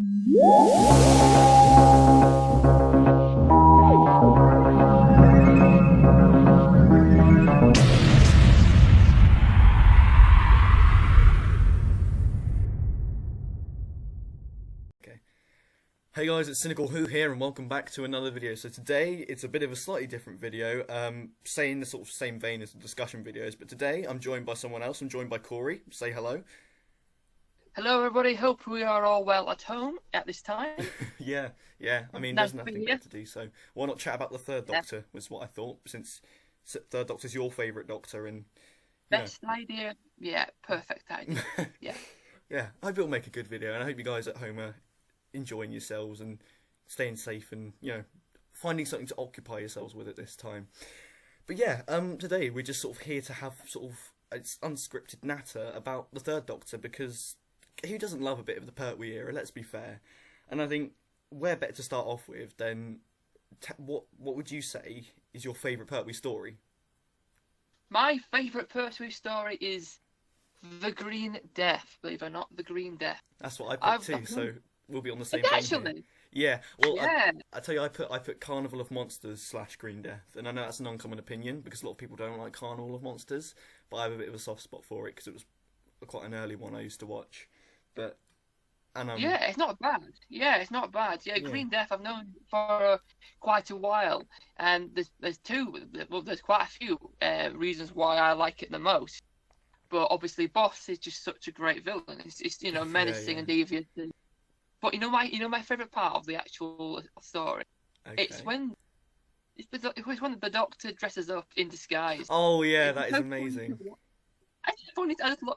Okay. Hey guys, it's Cynical Who here, and welcome back to another video. So today, it's a bit of a slightly different video, saying the sort of same vein as the discussion videos, but today I'm joined by someone else. I'm joined by Corey. Say hello. Hello, everybody. Hope we are all well at home at this time. Yeah. I mean, Nice there's to be nothing here. better to do, so why not chat about the Third Yeah, Doctor, was what I thought, since Third Doctor's your favourite Doctor, and, you know. best idea. Yeah, perfect idea. Yeah, Yeah, I hope it'll make a good video, and I hope you guys at home are enjoying yourselves and staying safe and, finding something to occupy yourselves with at this time. But yeah, today we're just sort of here to have sort of it's unscripted natter about the Third Doctor, because who doesn't love a bit of the Pertwee era? Let's be fair. And I think where better to start off with than what would you say is your favourite Pertwee story? my favourite Pertwee story is the Green Death. Believe it or not, the Green Death. That's what I picked I've, too, so we'll be on the Is same it vein here. actually? Yeah, well, Yeah. I tell you, I put Carnival of Monsters / Green Death, and I know that's an uncommon opinion because a lot of people don't like Carnival of Monsters, but I have a bit of a soft spot for it because it was quite an early one I used to watch. But Yeah, it's not bad. Yeah, it's not bad. Yeah, yeah, Green Death I've known for quite a while, and there's quite a few reasons why I like it the most. But obviously, Boss is just such a great villain. It's menacing yeah, and devious. But my favorite part of the actual story. It's okay. when it's when the Doctor dresses up in disguise. Oh yeah, It's that is so funny to amazing. watch. I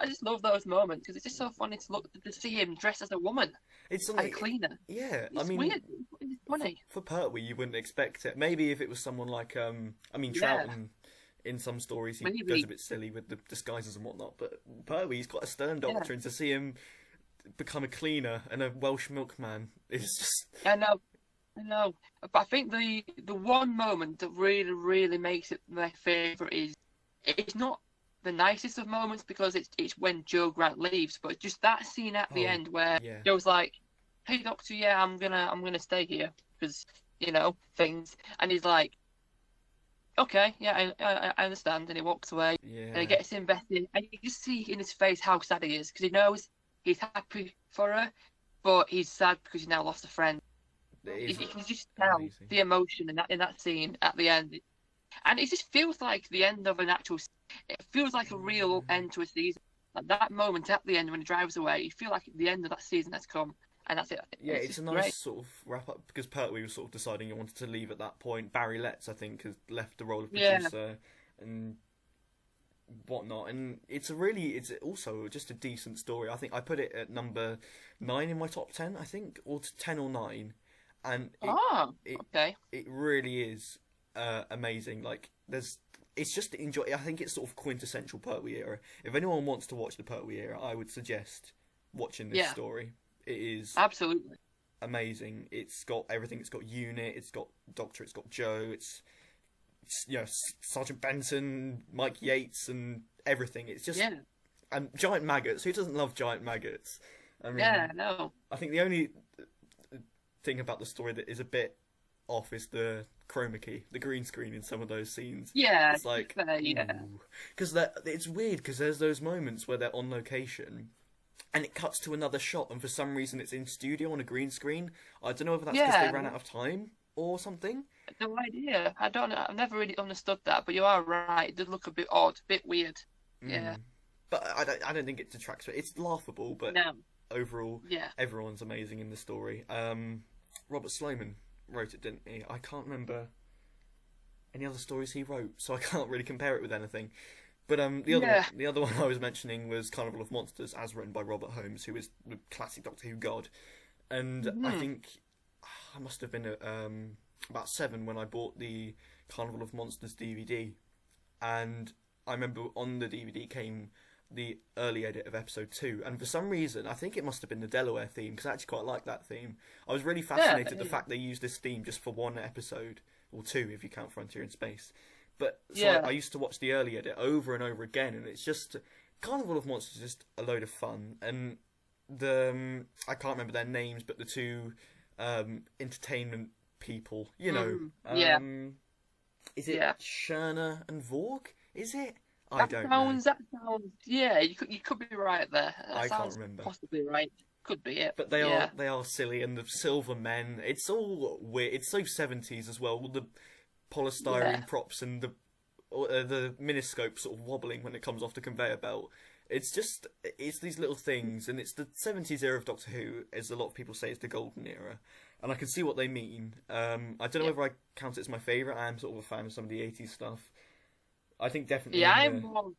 just love those moments because it's just so funny to see him dressed as a woman, It's as a something, cleaner. yeah. I It's mean, weird. It's funny. for Pertwee, you wouldn't expect it. Maybe if it was someone like I mean, Yeah, Troughton. In some stories, he goes a maybe. bit silly with the disguises and whatnot, but Pertwee, he's got a stern Yeah, doctor, and to see him become a cleaner and a Welsh milkman is just I know. I know. But I think the one moment that really makes it my favorite is it's not the nicest of moments because it's when Joe Grant leaves, but just that scene at the oh end where yeah, Joe's like, "Hey Doctor, yeah, I'm gonna stay here because things," and he's like, "Okay, yeah, I understand," and he walks away and he yeah. gets invested, and you just see in his face how sad he is because he knows he's happy for her, but he's sad because he now lost a friend. It You is can just tell amazing. the emotion in that scene at the end, and it just feels like the end of an actual. It feels like a real Yeah. end to a season. Like that moment at the end when he drives away, you feel like the end of that season has come, and that's it. Yeah, It's it's a just nice great. sort of wrap up because Pertwee was sort of deciding he wanted to leave at that point. Barry Letts, I think, has left the role of Yeah, producer and whatnot, and it's also just a decent story. I think I put it at number 9 in my top 10, I think, or 10 or 9, and oh, it okay. it really is amazing. Like it's just enjoy. I think it's sort of quintessential Pertwee era. If anyone wants to watch the Pertwee era, I would suggest watching this Yeah, story. It is absolutely. amazing. It's got everything. It's got Unit. It's got Doctor. It's got Joe. It's Sergeant Benson, Mike Yates, and everything. It's just Yeah, and giant maggots. Who doesn't love giant maggots? I yeah, mean, no. I think the only thing about the story that is a bit off is the chroma key, the green screen in some of those scenes. Yeah, It's to be like, fair, yeah. ooh, because it's weird because there's those moments where they're on location and it cuts to another shot, and for some reason it's in studio on a green screen. I don't know if that's because they Yeah, ran out of time or something. no idea. I don't know. I've never really understood that, but you are right. It does look a bit odd, a bit weird. Yeah. Mm. But I don't think it detracts from it. It's laughable, but No. overall, Yeah. everyone's amazing in the story. Robert Sloman wrote it, didn't he? I can't remember any other stories he wrote, so I can't really compare it with anything. But Yeah. the other one I was mentioning was Carnival of Monsters, as written by Robert Holmes, who is the classic Doctor Who god. And I Hmm. think I must have been about 7 when I bought the Carnival of Monsters DVD, and I remember on the DVD came the early edit of episode 2, and for some reason I think it must have been the Delaware theme because I actually quite like that theme. I was really Yeah. fascinated the fact they used this theme just for one episode, or 2 if you count Frontier in Space. But so I Yeah. used to watch the early edit over and over again, and it's just Carnival of Monsters is just a load of fun, and I can't remember their names, but the two entertainment people. You know, Yeah, is it yeah. Scherner and Vorg? Is it? I don't know. That sounds. Yeah, you could be right there. That I can't sounds remember. possibly right. Could be it. But Yeah, they are silly, and the silver men. It's all weird. It's so 70s as well. All the yeah, polystyrene props and the miniscope sort of wobbling when it comes off the conveyor belt. It's these little things, and it's the 70s era of Doctor Who, as a lot of people say it's the golden era, and I can see what they mean. I don't know yeah. whether I count it as my favourite. I am sort of a fan of some of the 80s stuff. I think definitely Yeah, in I'm more.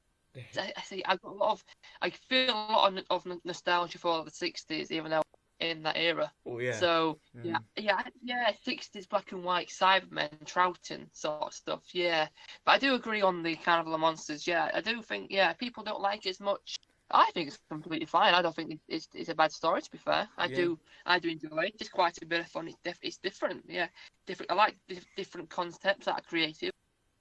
I see. I've got a lot of. I feel a lot of nostalgia for the '60s, even though in that era. oh yeah, So mm, yeah. '60s black and white Cybermen, Troughton sort of stuff. Yeah, but I do agree on the Carnival of Monsters. Yeah, I do think people don't like it as much. I think it's completely fine. I don't think it's a bad story. To be fair, yeah, I do enjoy it. It's quite a bit of fun. It's different. Yeah, different. I like different concepts that are creative.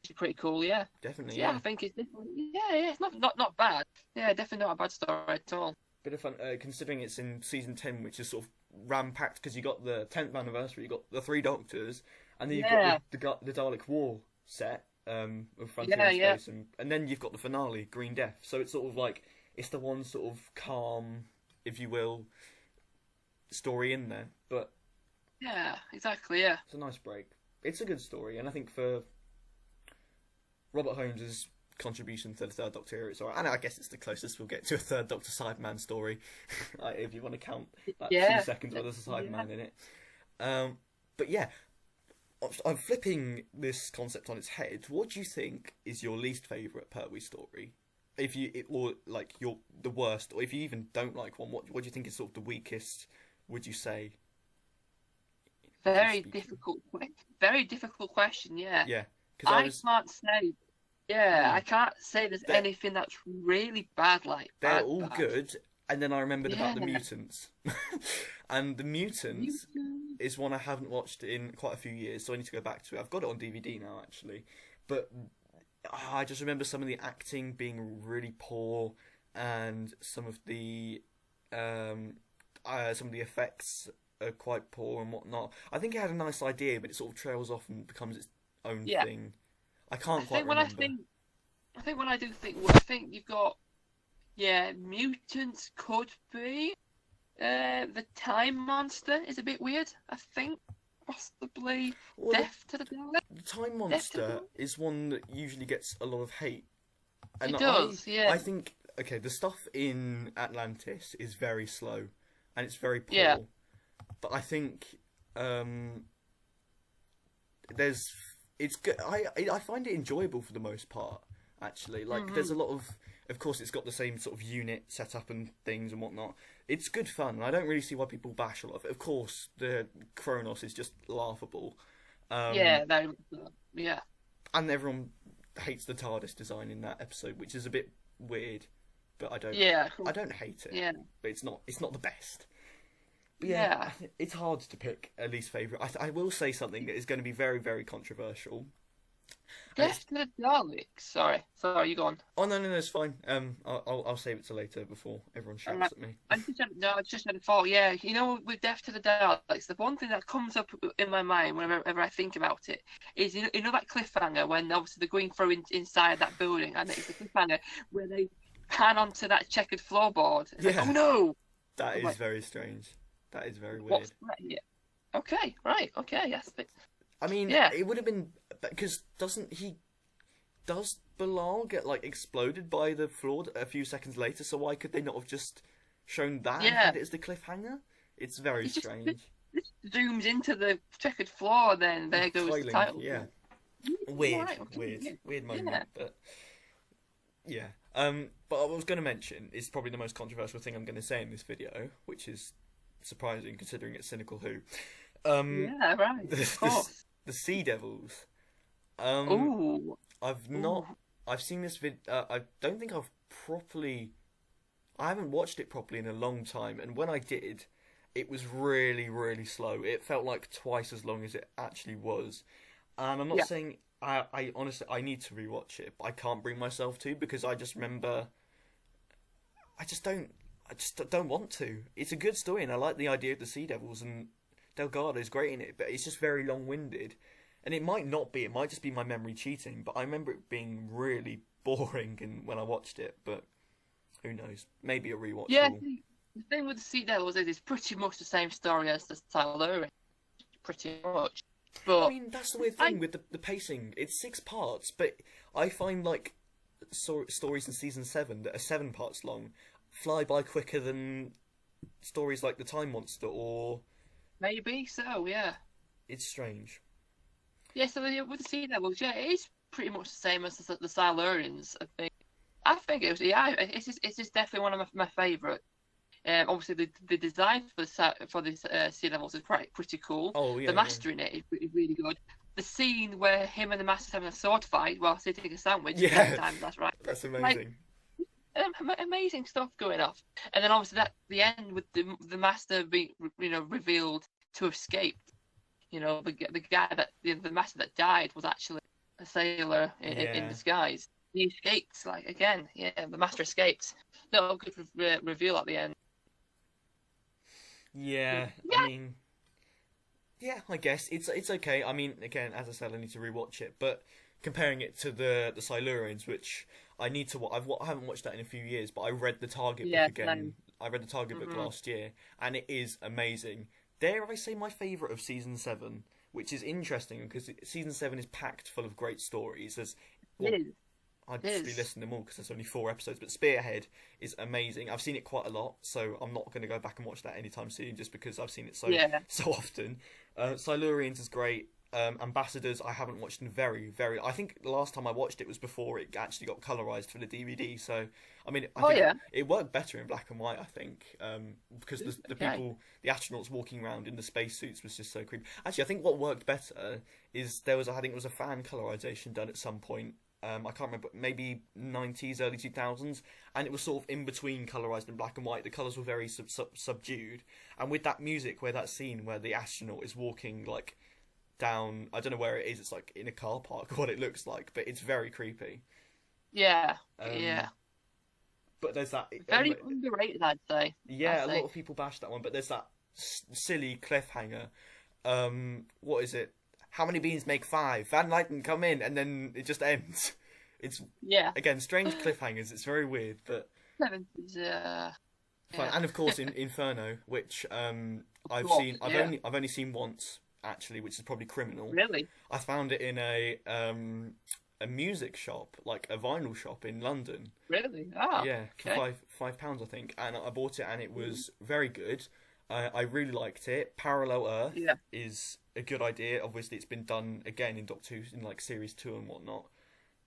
It's pretty cool. Yeah. definitely, So, yeah, yeah. I think it's different. Yeah, it's not bad. Yeah, definitely not a bad story at all. Bit of fun, considering it's in season 10, which is sort of ram-packed, because you got the 10th anniversary, you got the Three Doctors, and then you've got Yeah, the Dalek War set, with Frontier yeah, in yeah, Space, and then you've got the finale, Green Death. So it's sort of like, it's the one sort of calm, if you will, story in there. But yeah, exactly. Yeah, it's a nice break. It's a good story, and I think for Robert Holmes's contribution to the Third Doctor era, it's alright. And I guess it's the closest we'll get to a Third Doctor Cyberman story, if you want to count that few yeah, seconds where there's a yeah. Cyberman in it. But yeah, I'm flipping this concept on its head. What do you think is your least favourite Pertwee story? Or like the worst, or if you even don't like one, what do you think is sort of the weakest? Would you say? If you're Very speaking, very difficult question. Yeah, yeah, because I I was. can't say. Yeah, Hmm, I can't say there's they're anything that's really bad, like they're bad, all bad. good, and then I remembered about Yeah, the mutants, and the mutants Newton. is one I haven't watched in quite a few years, so I need to go back to it. I've got it on DVD now, actually, but I just remember some of the acting being really poor, and some of the effects are quite poor and whatnot. I think it had a nice idea, but it sort of trails off and becomes its own Yeah, thing. I I can't quite think when remember. I think when I do think, well, I think you've got mutants could be. The Time Monster is a bit weird. I think possibly Well, Death to the Dalek. the Time Death to the Monster Dalek. is one that usually gets a lot of hate, and It does, yeah, I think okay, the stuff in Atlantis is very slow, and it's very yeah. poor, but I think um, there's it's good. I find it enjoyable for the most part. Actually, like there's hmm a lot of course, it's got the same sort of unit setup and things and whatnot. It's good fun, and I don't really see why people bash a lot of it. Of course, the Kronos is just laughable, um, Yeah, yeah, and everyone hates the TARDIS design in that episode, which is a bit weird. But yeah, I don't hate it. yeah, But it's not the best. But yeah, yeah. it's hard to pick a least favorite. I will say something that is going to be very very controversial, and it's Death to the Daleks. Sorry, you go on. oh no, it's fine. I'll save it to later before everyone And I, shouts at me. I just had, no, I just had a thought. Yeah, with Death to the Daleks, the one thing that comes up in my mind whenever I think about it is that cliffhanger when obviously they're going through inside that building, and it's the cliffhanger where they pan onto that checkered floorboard. It's like, Yeah, oh no! that I'm is like, very strange. That is very what's weird. that? Yeah. Okay, right. Okay, yes. I mean, Yeah, it would have been because does Bilal get like exploded by the floor a few seconds later? So why could they not have just shown that and yeah. had it as the cliffhanger? It's very It just strange. zooms into the checkered floor, then there goes the Tiling, title. yeah. Right, okay, Weird yeah. moment, but yeah. But what I was going to mention is probably the most controversial thing I'm going to say in this video, which is surprising considering it's Cynical Who. Yeah, right, of The, course. the Sea Devils. Um, Ooh, I've not. ooh. I've seen this vid. I don't think I've properly. I haven't watched it properly in a long time, and when I did, it was really, really slow. It felt like twice as long as it actually was. And I'm not Yeah, saying I honestly I need to rewatch it, but I can't bring myself to because I just remember. I just don't. I just don't want to. It's a good story, and I like the idea of the Sea Devils, and Delgado's great in it, but it's just very long-winded. And it might not be. It might just be my memory cheating, but I remember it being really boring and when I watched it, but who knows? Maybe a rewatch. Yeah, the thing with the Sea Devils is it's pretty much the same story as the Silurians, pretty much. But I mean, that's the weird thing with the pacing. It's 6 parts, but I find like stories in season 7 that are 7 parts long fly by quicker than stories like the Time Monster or. Maybe so, yeah. It's strange. Yeah, so with the Sea Devils, yeah, it is pretty much the same as the Silurians. I think it was, yeah, it's just definitely one of my favourite. Obviously, the design for the Sea Devils is pretty cool. Oh yeah. The master in it is really good. The scene where him and the master's having a sword fight while sitting a sandwich. Yeah, times, that's right. That's amazing. Amazing stuff going off, and then obviously the end with the master being revealed to have escaped. You know, the guy the master that died was actually a sailor in disguise. He escaped, like, again, yeah, the master escaped. No good reveal at the end. Yeah, Yeah. I mean, yeah, I guess it's okay. I mean, again, as I said, I need to rewatch it, but comparing it to the Silurians, which I need to, I haven't watched that in a few years, but I read the Target book again. I read the Target book last year, and it is amazing. Dare I say my favourite of season 7, which is interesting because season 7 is packed full of great stories. I'd just be listening to them all because there's only 4 episodes, but Spearhead is amazing. I've seen it quite a lot, so I'm not going to go back and watch that anytime soon just because I've seen it so often. Silurians is great. Ambassadors I haven't watched in I think the last time I watched it was before it actually got colorized for the DVD, so I mean I think it worked better in black and white, I think, because the people, the astronauts walking around in the spacesuits was just so creepy. Actually, I think what worked better is I think it was a fan colorization done at some point. I can't remember, maybe 90s, early 2000s, and it was sort of in between colorized and black and white. The colors were very subdued, and with that music, where that scene where the astronaut is walking like down, I don't know where it is, it's like in a car park, what it looks like, but it's very creepy. Yeah, But there's that very underrated, I'd say. Yeah, a lot of people bash that one, but there's that silly cliffhanger. What is it? How many beans make 5? Van Lyten, come in, and then it just ends. It's again strange cliffhangers. It's very weird, but fun. And of course, in Inferno, which I've only seen once actually, which is probably criminal. Really? I found it in a music shop, like a vinyl shop in London. Really? Oh. Yeah, for £5 I think, and I bought it, and it was very good. I really liked it. Parallel Earth is a good idea. Obviously, it's been done again in Doctor Who in like series 2 and whatnot.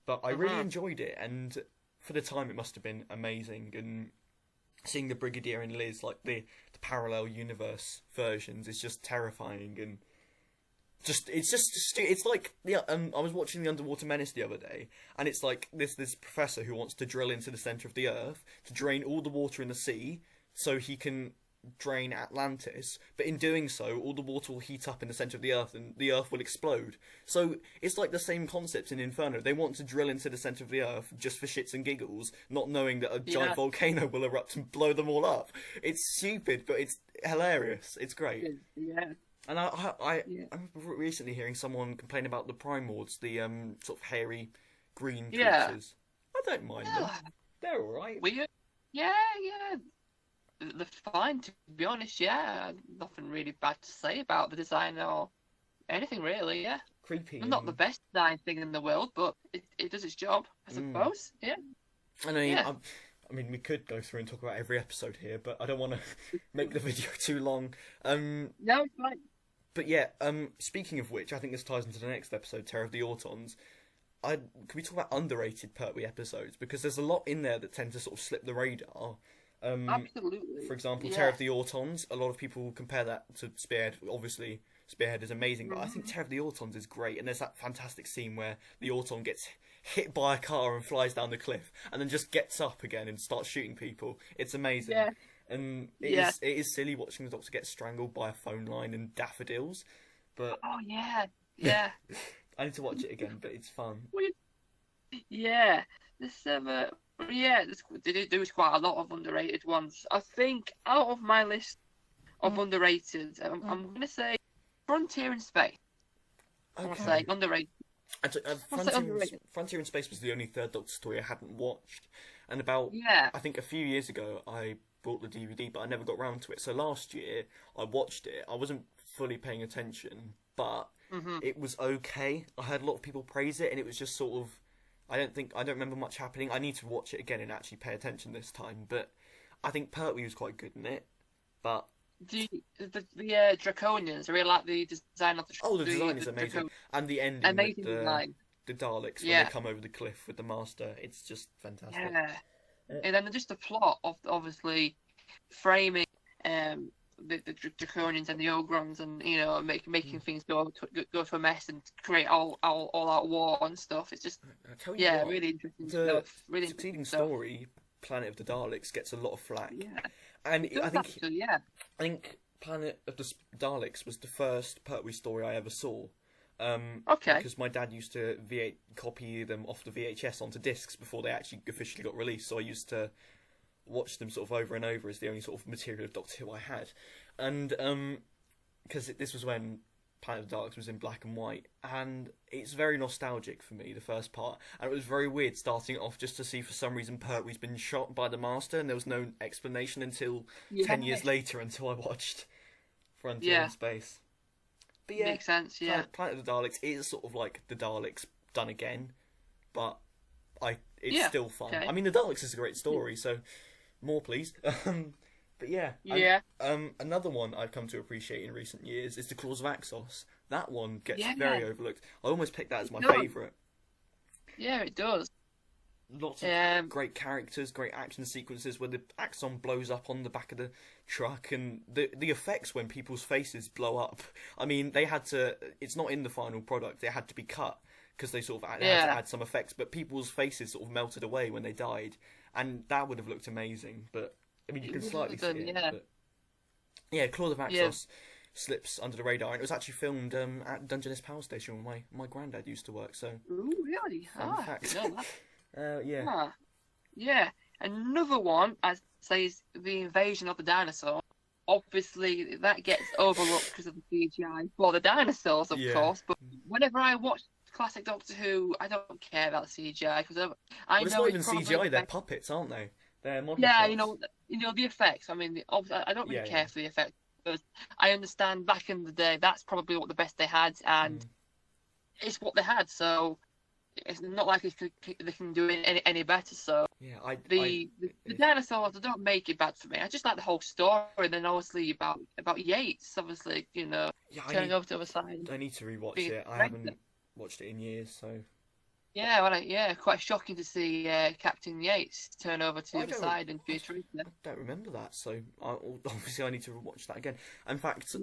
But I really enjoyed it, and for the time, it must have been amazing. And seeing the Brigadier and Liz, like the parallel universe versions, is just terrifying. And it's like I was watching the Underwater Menace the other day, and it's like this professor who wants to drill into the centre of the Earth to drain all the water in the sea, so he can drain Atlantis, but in doing so all the water will heat up in the centre of the Earth and the Earth will explode. So it's like the same concept in Inferno. They want to drill into the centre of the Earth just for shits and giggles, not knowing that a giant volcano will erupt and blow them all up. It's stupid, but it's hilarious. It's great. Yeah. And I remember recently hearing someone complain about the Primords, the sort of hairy green creatures. I don't mind them. They're alright. Weird. Yeah. They're fine, to be honest, Nothing really bad to say about the design or anything, really, Creepy. Not the best design thing in the world, but it does its job, I suppose, I mean, I mean, we could go through and talk about every episode here, but I don't want to make the video too long. No, it's fine. But yeah, speaking of which, I think this ties into the next episode, Terror of the Autons. Can we talk about underrated Pertwee episodes? Because there's a lot in there that tend to sort of slip the radar. Absolutely. For example, Terror of the Autons. A lot of people compare that to Spearhead. Obviously, Spearhead is amazing, but I think Terror of the Autons is great. And there's that fantastic scene where the Auton gets hit by a car and flies down the cliff, and then just gets up again and starts shooting people. It's amazing. Yeah. And it is silly watching the Doctor get strangled by a phone line and daffodils. But I need to watch it again, but it's fun. Yeah. This Yeah, there was quite a lot of underrated ones. I think out of my list of underrated, I'm going to say Frontier in Space. I'm going to say Okay. underrated. I'll say underrated. Frontier in Space was the only Third Doctor story I hadn't watched, and about Yeah. I think a few years ago I bought the DVD, but I never got round to it. So last year I watched it. I wasn't fully paying attention, but Hmm. it was okay. I heard a lot of people praise it, and it was just sort of. I don't remember much happening. I need to watch it again and actually pay attention this time. But I think Pertwee was quite good in it. But The Draconians, I really like the design of the design is amazing, Draconians. and the ending with Amazing design. the Daleks when Yeah. they come over the cliff with the Master. It's just fantastic. Yeah. And then just the plot of obviously framing the Draconians and the Ogrons, and making things go to a mess and create all out war and stuff. It's just I tell you what, really interesting the stuff. Really succeeding interesting stuff. story, Planet of the Daleks, gets a lot of flack, Yeah. and It does actually, yeah. I think Planet of the Daleks was the first Pertwee story I ever saw. Okay. Because my dad used to copy them off the VHS onto discs before they actually officially got released, so I used to watch them sort of over and over as the only sort of material of Doctor Who I had. And because this was when Planet of the Daleks was in black and white, and it's very nostalgic for me, the first part. And it was very weird starting it off just to see for some reason Pertwee's been shot by the Master, and there was no explanation until 10 years later until I watched Frontier in Space. But yeah, Makes sense, yeah. Planet of the Daleks is sort of like the Daleks done again, but it's still fun. Okay. I mean, the Daleks is a great story, so more please. But yeah, Yeah. another one I've come to appreciate in recent years is the Claws of Axos. That one gets Yeah. very overlooked. I almost picked that as my does. favourite. Yeah, it does. Lots of great characters, great action sequences where the Axon blows up on the back of the truck, and the effects when people's faces blow up. I mean, they had to. It's not in the final product. It had to be cut because they sort of had to add some effects. But people's faces sort of melted away when they died, and that would have looked amazing. But I mean, you can slightly see it. Yeah. But yeah, Claws of Axos slips under the radar, and it was actually filmed at Dungeness Power Station where my granddad used to work. So, Ooh, really? Fun fact. I didn't know that. yeah. Ah, yeah. Another one, I'd say, is the invasion of the dinosaur. Obviously, that gets overlooked because of the CGI for the dinosaurs, of course. But whenever I watch classic Doctor Who, I don't care about the CGI because I Well, it's know not even probably CGI; they're puppets, aren't they? They're model Yeah, shots. the effects. I mean, I don't really Yeah, care yeah. for the effects because I understand back in the day that's probably what the best they had, and it's what they had. So it's not like they can do it any better. So Yeah, the dinosaurs, they don't make it bad for me. I just like the whole story, and then obviously about Yates, obviously, yeah, turning over to the other side. I need to rewatch being it. I pregnant. haven't watched it in years, so Yeah, well, quite shocking to see Captain Yates turn over to the I other don't- side and be a traitor. I don't remember that. So obviously I need to watch that again. In fact,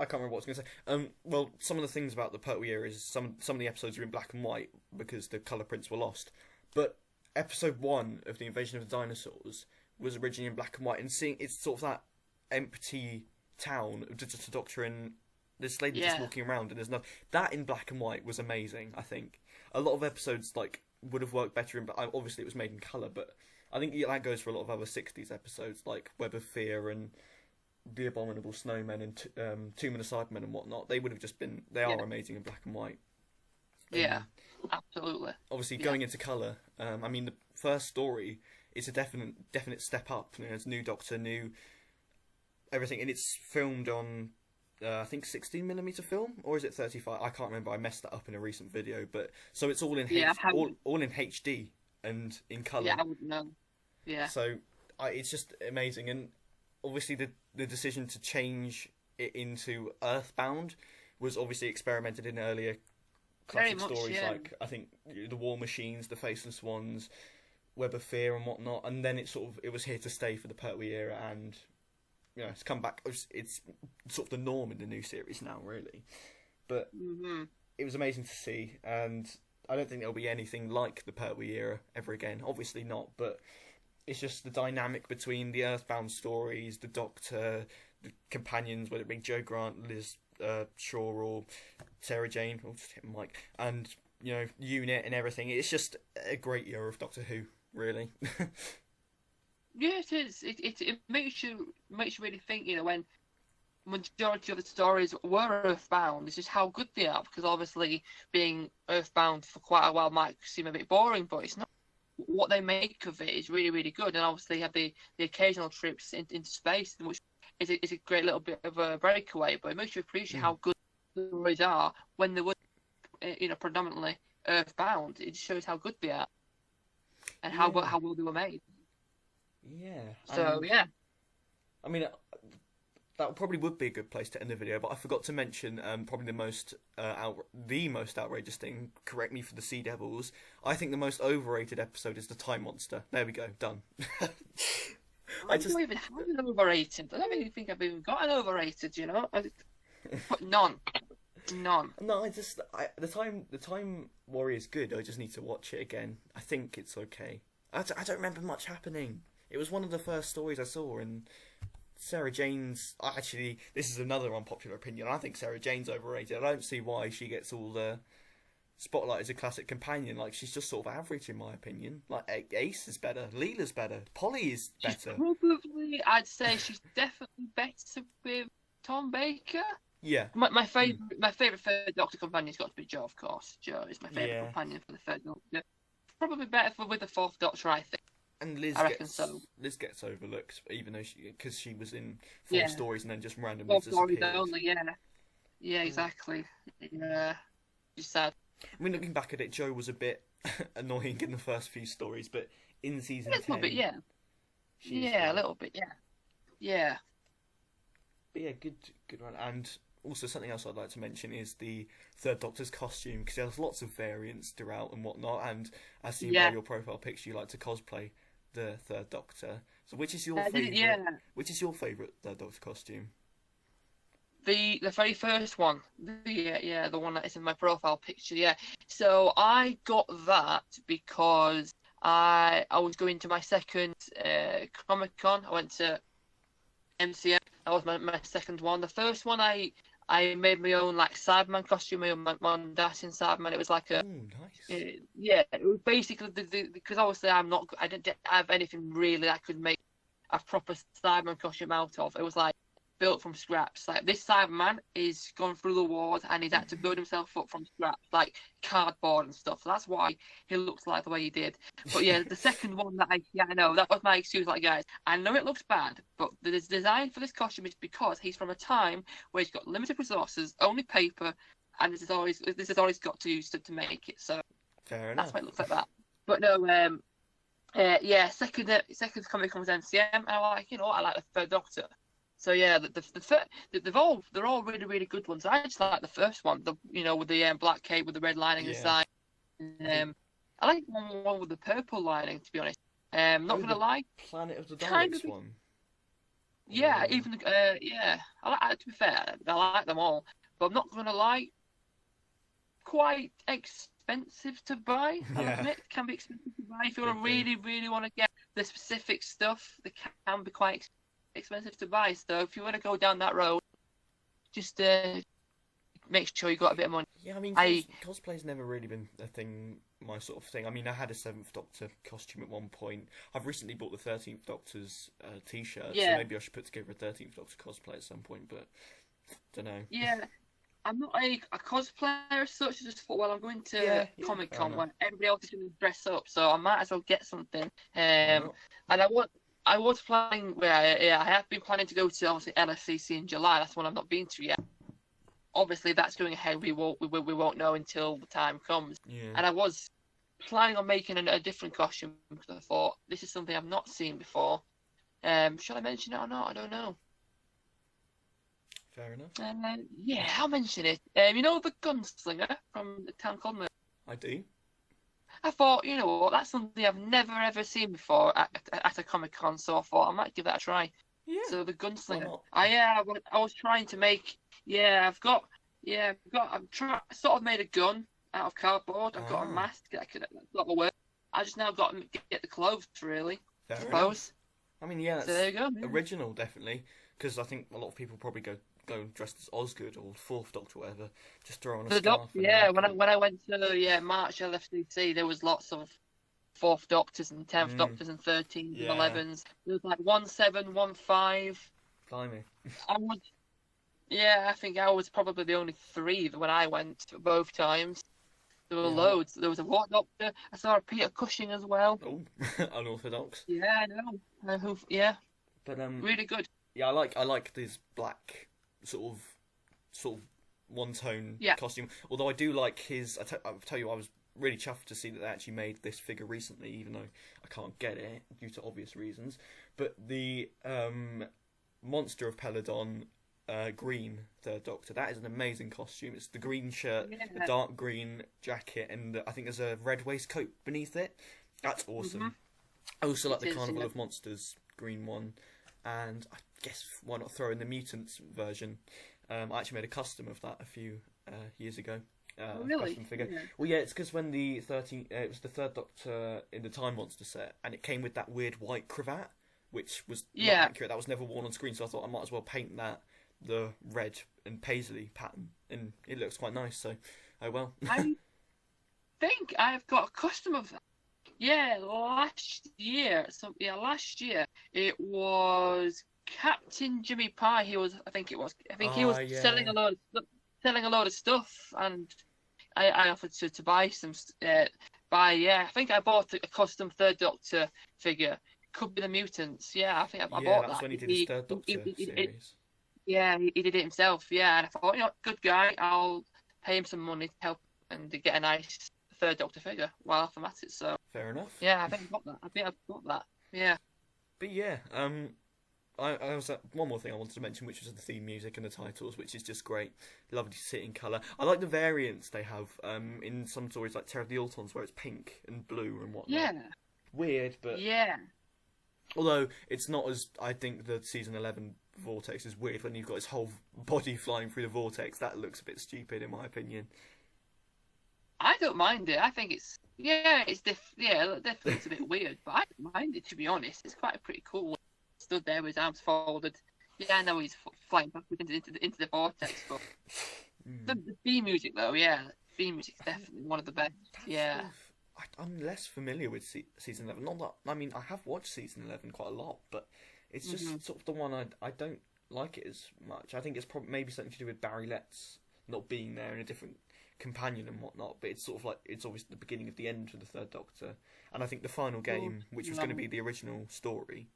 I can't remember what I was going to say. Well, some of the things about the Pertwee era is some of the episodes are in black and white because the colour prints were lost. But episode 1 of the Invasion of the Dinosaurs was originally in black and white, and seeing it's sort of that empty town of just a Doctor and this lady just walking around, and there's no that in black and white was amazing. I think a lot of episodes would have worked better in, but obviously it was made in colour. But I think that goes for a lot of other '60s episodes like Web of Fear and The Abominable Snowmen and Tomb of the Cybermen and whatnot. They would have just been. They are amazing in black and white. Yeah, absolutely. Obviously, going into colour. I mean, the first story is a definite step up. It's new Doctor, new everything, and it's filmed on. I think 16mm film, or is it 35? I can't remember. I messed that up in a recent video, but so it's all in all in HD and in colour. Yeah, I wouldn't know. Yeah. So it's just amazing, and obviously the decision to change it into Earthbound was obviously experimented in earlier classic stories, like I think the War Machines, the Faceless Ones, Web of Fear, and whatnot. And then it was here to stay for the Pertwee era, and it's come back. It's sort of the norm in the new series now, really. But it was amazing to see, and I don't think there'll be anything like the Pertwee era ever again. Obviously not, but it's just the dynamic between the Earthbound stories, the Doctor, the companions, whether it be Joe Grant, Liz Shaw, or Sarah Jane, or just hit Mike, and unit and everything. It's just a great year of Doctor Who, really. Yeah, it is. It makes you really think. When majority of the stories were Earthbound, it's just how good they are. Because obviously, being Earthbound for quite a while might seem a bit boring, but it's not. What they make of it is really, really good. And obviously, you have the occasional trips into space, which is a great little bit of a breakaway. But it makes you appreciate how good the stories are when they were, predominantly Earthbound. It just shows how good they are and how well they were made. Yeah. So yeah. I mean, that probably would be a good place to end the video, but I forgot to mention probably the most outrageous thing. Correct me for the Sea Devils. I think the most overrated episode is the Time Monster. There we go, done. I don't even have an overrated. I don't even think I've even got an overrated. But none. No, the Time Warrior is good. I just need to watch it again. I think it's okay. I don't remember much happening. It was one of the first stories I saw, and Sarah Jane's... Actually, this is another unpopular opinion. I think Sarah Jane's overrated. I don't see why she gets all the spotlight as a classic companion. Like, she's just sort of average, in my opinion. Like, Ace is better. Leela's better. Polly is better. I'd say she's definitely better with Tom Baker. Yeah. My favourite third Doctor companion's got to be Jo, of course. Jo is my favourite companion for the third Doctor. Probably better with the fourth Doctor, I think. And Liz gets overlooked, even though because she was in 4 stories and then just randomly disappeared. Only, yeah, exactly. Yeah, she's sad. I mean, looking back at it, Jo was a bit annoying in the first few stories, but in season 10, a little bit, yeah, a little bit, yeah. But yeah, good one. And also something else I'd like to mention is the third Doctor's costume, because there's lots of variants throughout and whatnot. And as seen by your profile picture, you like to cosplay the third Doctor. So which is your favourite? Yeah. Which is your favourite third Doctor costume? The very first one. The one that is in my profile picture. Yeah. So I got that because I was going to my second Comic-Con. I went to MCM. That was my second one. The first one I made my own Cyberman costume, my own Mondasian Cyberman. It was like a nice. It was basically because obviously I didn't have anything really I could make a proper Cyberman costume out of. It was built from scraps. This Cyberman is gone through the wars and he's had to build himself up from scraps, cardboard and stuff. So that's why he looks like the way he did. But yeah, the second one I know, that was my excuse. Guys, I know it looks bad, but the design for this costume is because he's from a time where he's got limited resources, only paper, and this is all he's got to use to make it. So fair enough. That's why it looks like that. But no, second Comic-Con was MCM, and I like the third Doctor. So yeah, they're all really, really good ones. I just like the first one, with the black cape with the red lining inside. I like the one with the purple lining, to be honest. Not gonna lie, Planet of the Daleks one. Yeah, even to be fair, I like them all, but I'm not gonna lie, quite expensive to buy. I admit, it can be expensive to buy if you really, really want to get the specific stuff. They can be quite expensive to buy. So if you want to go down that road, just make sure you got a bit of money. Yeah, I mean, cosplay's never really been a thing, my sort of thing. I mean, I had a 7th Doctor costume at one point. I've recently bought the 13th Doctor's t-shirt, so maybe I should put together a 13th Doctor cosplay at some point, but don't know. Yeah, I'm not a cosplayer as such. I just thought, well, I'm going to Comic-Con when everybody else is going to dress up, so I might as well get something. And I was planning. I have been planning to go to obviously LSCC in July. That's one I've not been to yet. Obviously, that's going ahead. We won't know until the time comes. Yeah. And I was planning on making a different costume because I thought this is something I've not seen before. Shall I mention it or not? I don't know. Fair enough. I'll mention it. The gunslinger from the town called Mer. I do. I thought, what, that's something I've never ever seen before at a Comic-Con, so I thought I might give that a try. Yeah. So the gunslinger. I was trying to make. I've sort of made a gun out of cardboard. I've got a mask that's not the work. I just now got to get the clothes, really. Fair I suppose. Enough. I mean, that's so there you go, original, definitely. because I think a lot of people probably go dressed as Osgood or Fourth Doctor or whatever, just throw on a The scarf. Doctor, yeah. When I went to March LFCC, there was lots of Fourth Doctors and 10th Doctors and 13s and 11s. There was like 1-7, 1-5. Blimey. I think I was probably the only 3 when I went both times. There were loads. There was a War Doctor. I saw a Peter Cushing as well. Oh, unorthodox. Yeah, I know. But really good. Yeah, I like this black sort of one tone costume. Although I do like his. I'll tell you, I was really chuffed to see that they actually made this figure recently, even though I can't get it due to obvious reasons. But the Monster of Peladon. Green Third Doctor. That is an amazing costume. It's the green shirt, the dark green jacket, and I think there's a red waistcoat beneath it. That's awesome. I also like the Carnival of Monsters green one, and I guess why not throw in the Mutants version? I actually made a custom of that a few years ago. Really? Custom figure. Yeah. Well, yeah, it's because when it was the Third Doctor in the Time Monster set, and it came with that weird white cravat, which was not accurate. That was never worn on screen, so I thought I might as well paint that the red and paisley pattern, and it looks quite nice. So, oh well. I think I've got a custom of that. Yeah, last year. Last year it was Captain Jimmy Pie. He was selling a load of stuff, and I offered to buy some. I think I bought a custom Third Doctor figure. Could be the Mutants. Yeah, I think I bought that. That's when he did his Third Doctor series. He did it himself. Yeah, and I thought, good guy. I'll pay him some money to help and to get a nice Third Doctor figure while I'm at it. So fair enough. Yeah, I think I've got that. Yeah. But yeah, I was one more thing I wanted to mention, which was the theme music and the titles, which is just great. Lovely to see it in colour. I like the variants they have in some stories, like Terror of the Autons, where it's pink and blue and whatnot. Yeah. Weird, but yeah. Although it's not as, I think the season 11 vortex is weird when you've got his whole body flying through the vortex. That looks a bit stupid in my opinion. I don't mind it. I think it's definitely it's a bit weird, but I don't mind it, to be honest. It's quite pretty cool. Stood there with his arms folded. Yeah, I know he's flying backwards into the vortex, but the theme music though, theme music's definitely one of the best. Yeah. I'm less familiar with season 11. Not that, I mean, I have watched season 11 quite a lot, but it's just sort of the one I don't like it as much. I think it's probably maybe something to do with Barry Letts not being there and a different companion and whatnot, but it's sort of like, it's obviously the beginning of the end for the Third Doctor. And I think the final game, which was going to be the original story,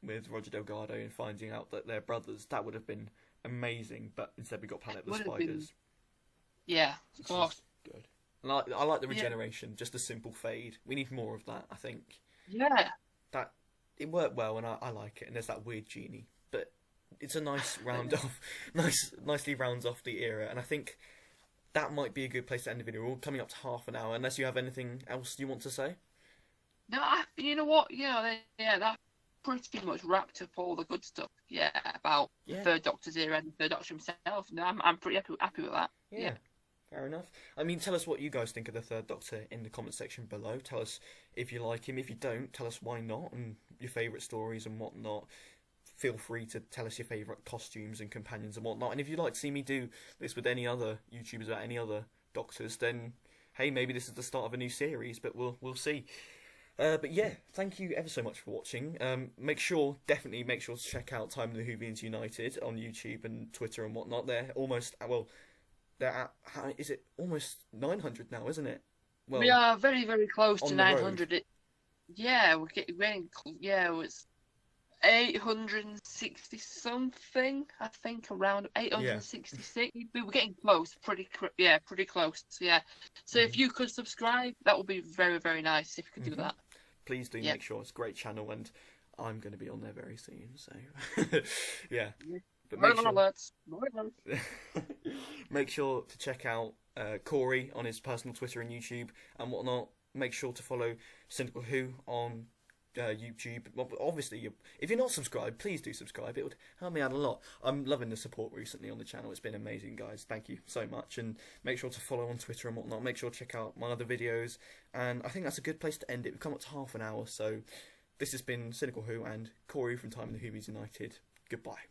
with Roger Delgado and finding out that they're brothers, that would have been amazing, but instead we got Planet of the Spiders. Yeah, of course. Good. I like the regeneration, just a simple fade. We need more of that, I think. Yeah. That it worked well, and I like it. And there's that weird genie, but it's a nice round off, nicely rounds off the era. And I think that might be a good place to end the video. We're all coming up to half an hour, unless you have anything else you want to say. No, you know what? That pretty much wrapped up all the good stuff. Yeah, about the Third Doctor's era and the Third Doctor himself. No, I'm pretty happy with that. Yeah. Fair enough. I mean, tell us what you guys think of the Third Doctor in the comment section below. Tell us if you like him. If you don't, tell us why not, and your favourite stories and whatnot. Feel free to tell us your favourite costumes and companions and whatnot. And if you'd like to see me do this with any other YouTubers or any other Doctors, then hey, maybe this is the start of a new series, but we'll see. But yeah, thank you ever so much for watching. Definitely make sure to check out Time of the Whovians United on YouTube and Twitter and whatnot. They're almost, is it almost 900 now, isn't it? Well, we are very, very close to 900. We're getting, it's 860 something, I think, around 866. We're getting close, pretty close. Yeah. So if you could subscribe, that would be very, very nice if you could do that. Please do make sure. It's a great channel, and I'm going to be on there very soon. So yeah. But make sure to check out Corey on his personal Twitter and YouTube and whatnot. Make sure to follow Cynical Who on YouTube. Well, obviously, if you're not subscribed, please do subscribe. It would help me out a lot. I'm loving the support recently on the channel. It's been amazing, guys. Thank you so much. And make sure to follow on Twitter and whatnot. Make sure to check out my other videos. And I think that's a good place to end it. We've come up to half an hour, so this has been Cynical Who and Corey from Time of the Whovians United. Goodbye.